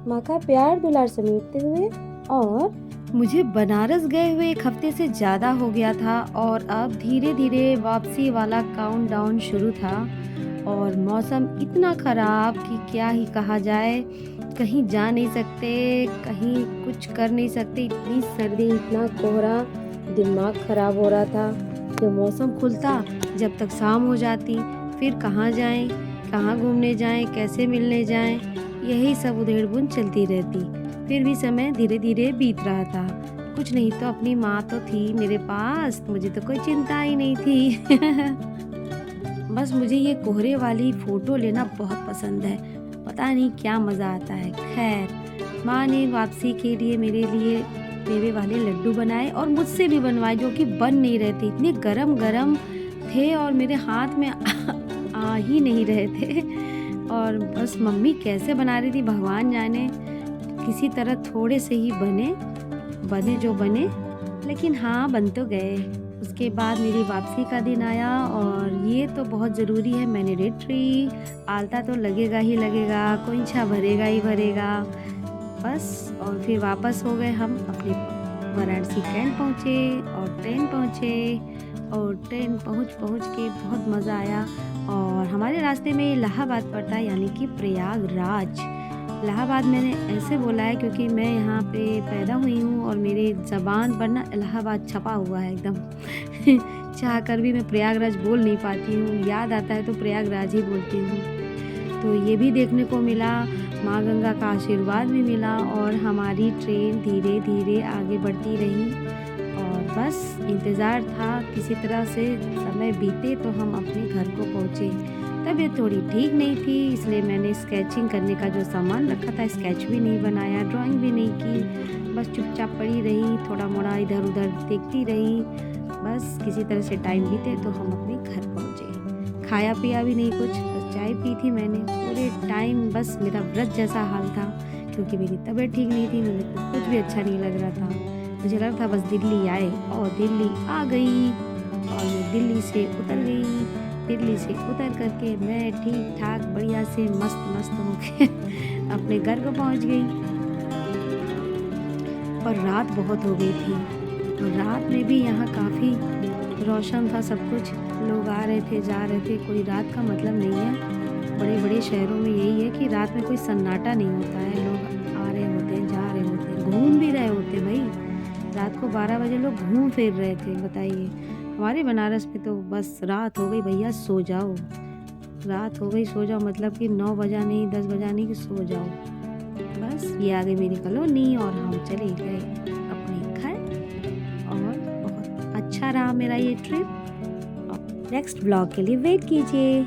माँ का प्यार दुलार समेटते हुए। और मुझे बनारस गए हुए 1 हफ्ते से ज़्यादा हो गया था और अब धीरे-धीरे वापसी वाला काउंटडाउन शुरू था और मौसम इतना ख़राब कि क्या ही कहा जाए। कहीं जा नहीं सकते, कहीं कुछ कर नहीं सकते, इतनी सर्दी, इतना कोहरा, दिमाग ख़राब हो रहा था। जब मौसम खुलता, जब तक शाम हो जाती, फिर कहाँ जाएँ, कहाँ घूमने जाएँ, कैसे मिलने जाएँ, यही सब उधेड़-बुन चलती रहती। फिर भी समय धीरे-धीरे बीत रहा था। कुछ नहीं तो अपनी माँ तो थी मेरे पास, मुझे तो कोई चिंता ही नहीं थी। बस मुझे ये कोहरे वाली फ़ोटो लेना बहुत पसंद है। पता नहीं क्या मज़ा आता है। ख़ैर, माँ ने वापसी के लिए मेरे लिए मेवे वाले लड्डू बनाए और मुझसे भी बनवाए जो कि बन नहीं रहे थे। इतने गरम-गरम थे और मेरे हाथ में आ ही नहीं रहे थे और बस मम्मी कैसे बना रही थी भगवान जाने। किसी तरह थोड़े से ही बने जो बने, लेकिन हाँ, बन तो गए। उसके बाद मेरी वापसी का दिन आया और ये तो बहुत ज़रूरी है मैंडेटरी, आलता तो लगेगा ही लगेगा, खोइंछा भरेगा ही भरेगा। बस और फिर वापस हो गए हम अपने वाराणसी कैंट पहुँचे और ट्रेन पहुँचे और ट्रेन पहुँच के बहुत मज़ा आया और हमारे रास्ते में इलाहाबाद पड़ता है यानी कि प्रयागराज। इलाहाबाद मैंने ऐसे बोला है क्योंकि मैं यहाँ पे पैदा हुई हूँ और मेरे ज़बान पर ना इलाहाबाद छपा हुआ है एकदम। चाह कर भी मैं प्रयागराज बोल नहीं पाती हूँ, याद आता है तो प्रयागराज ही बोलती हूँ। तो ये भी देखने को मिला, माँ गंगा का आशीर्वाद भी मिला और हमारी ट्रेन धीरे-धीरे आगे बढ़ती रही और बस इंतज़ार था किसी तरह से समय बीते तो हम अपने घर को पहुँचे। तबीयत थोड़ी ठीक नहीं थी इसलिए मैंने स्केचिंग करने का जो सामान रखा था स्केच भी नहीं बनाया, ड्राइंग भी नहीं की, बस चुपचाप पड़ी रही, थोड़ा-मोड़ा इधर-उधर देखती रही। बस किसी तरह से टाइम बीते तो हम अपने घर पहुँचे। खाया पिया भी नहीं कुछ, बस चाय पी थी मैंने। पूरे टाइम बस मेरा व्रत जैसा हाल था क्योंकि मेरी तबीयत ठीक नहीं थी, मेरे को कुछ भी अच्छा नहीं लग रहा था। मुझे लग रहा था बस दिल्ली आए और दिल्ली आ गई और मैं दिल्ली से उतर गई। दिल्ली से उतर कर के मैं ठीक-ठाक बढ़िया से मस्त-मस्त होके अपने घर को पहुँच गई। पर रात बहुत हो गई थी और रात में भी यहाँ काफ़ी रोशन था सब कुछ। लोग आ रहे थे, जा रहे थे, कोई रात का मतलब नहीं है। बड़े-बड़े शहरों में यही है कि रात में कोई सन्नाटा नहीं होता है। लोग आ रहे होते हैं, जा रहे होते हैं, घूम भी रहे होते हैं भई। रात को 12 बजे लोग घूम फिर रहे थे, बताइए। हमारे बनारस में तो बस रात हो गई भैया सो जाओ। रात हो गई सो जाओ मतलब कि 9 बजा नहीं, 10 बजा नहीं कि सो जाओ। बस ये आ गई मेरी कॉलोनी और हम चले गए अपने घर और बहुत अच्छा रहा मेरा ये ट्रिप। नेक्स्ट ब्लॉग के लिए वेट कीजिए।